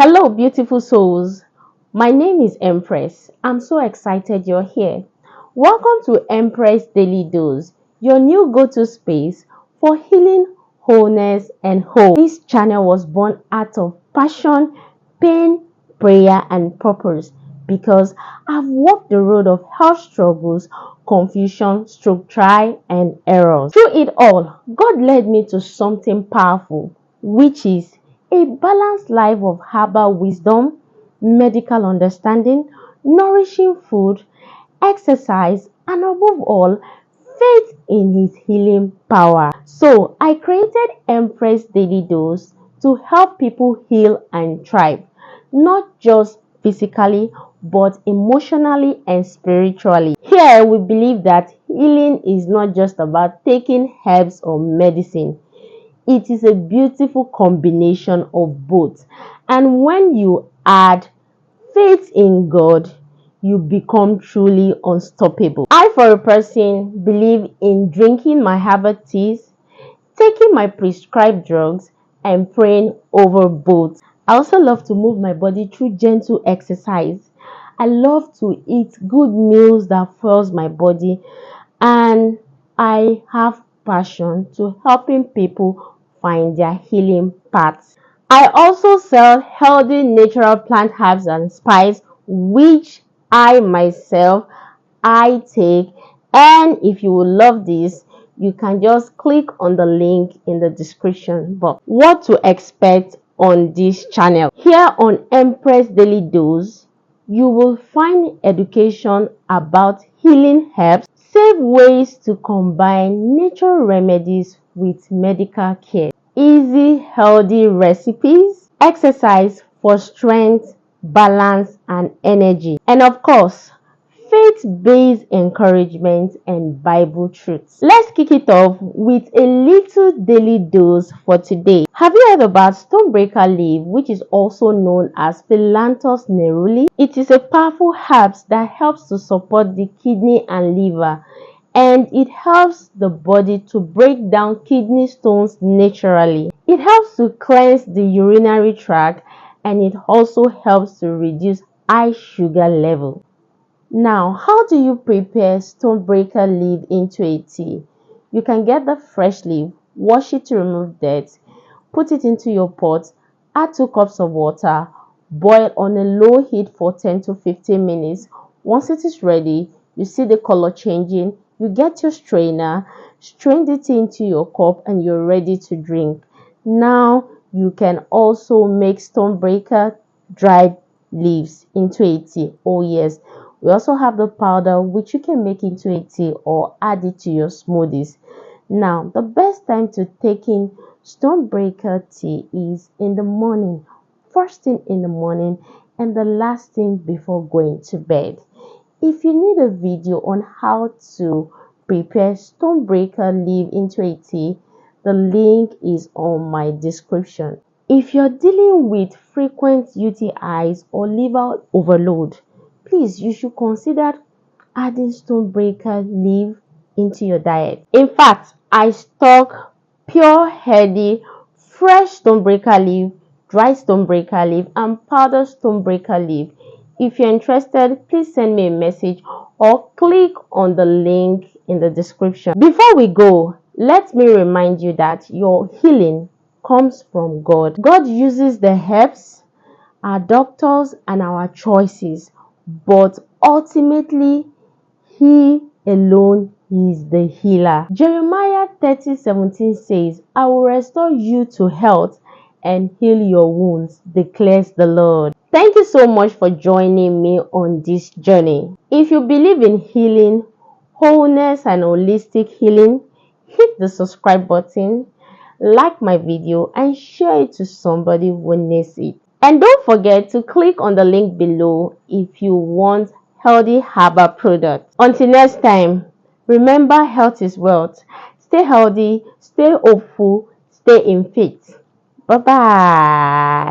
Hello, beautiful souls. My name is Empress. I'm so excited you're here. Welcome to Empress Daily Dose, your new go-to space for healing, wholeness, and hope. This channel was born out of passion, pain, prayer, and purpose because I've walked the road of health struggles, confusion, stroke try, and errors. Through it all, God led me to something powerful, which is a balanced life of herbal wisdom, medical understanding, nourishing food, exercise, and above all, faith in His healing power. So, I created Empress Daily Dose to help people heal and thrive, not just physically, but emotionally and spiritually. Here, we believe that healing is not just about taking herbs or medicine. It is a beautiful combination of both. And when you add faith in God, you become truly unstoppable. I, for a person, believe in drinking my herbal teas, taking my prescribed drugs, and praying over both. I also love to move my body through gentle exercise. I love to eat good meals that fuels my body, and I have passion to helping people find their healing paths. I also sell healthy natural plant herbs and spices, which I myself I take. And if you would love this, you can just click on the link in the description box. What to expect on this channel? Here on Empress Daily Dose, you will find education about healing herbs, safe ways to combine natural remedies with medical care, easy healthy recipes, exercise for strength, balance, and energy, and of course, faith-based encouragement and Bible truths. Let's kick it off with a little daily dose for today. Have you heard about Stonebreaker Leaf, which is also known as Philanthus neruli? It is a powerful herb that helps to support the kidney and liver, and it helps the body to break down kidney stones naturally. It helps to cleanse the urinary tract, and it also helps to reduce high sugar level. Now, how do you prepare Stonebreaker leaf into a tea? You can get the fresh leaf, wash it to remove dirt, put it into your pot, add 2 cups of water, boil on a low heat for 10 to 15 minutes. Once it is ready, you see the color changing, you get your strainer, strain the tea into your cup, and you're ready to drink. Now, you can also make Stonebreaker dried leaves into a tea. Oh yes, we also have the powder, which you can make into a tea or add it to your smoothies. Now, the best time to take in Stonebreaker tea is in the morning, first thing in the morning, and the last thing before going to bed. If you need a video on how to prepare Stonebreaker leaf into a tea, the link is on my description. If you're dealing with frequent UTIs or liver overload, please, you should consider adding Stonebreaker leaf into your diet. In fact, I stock pure, healthy, fresh Stonebreaker leaf, dry Stonebreaker leaf, and powdered Stonebreaker leaf. If you're interested, please send me a message or click on the link in the description. Before we go, let me remind you that your healing comes from God. God uses the herbs, our doctors, and our choices, but ultimately, He alone is the healer. Jeremiah 30:17 says, I will restore you to health and heal your wounds, declares the Lord. Thank you so much for joining me on this journey. If you believe in healing, wholeness, and holistic healing, hit the subscribe button, like my video, and share it to somebody who needs it. And don't forget to click on the link below if you want healthy herbal products. Until next time, remember, health is wealth. Stay healthy, stay hopeful, stay in faith. Bye bye.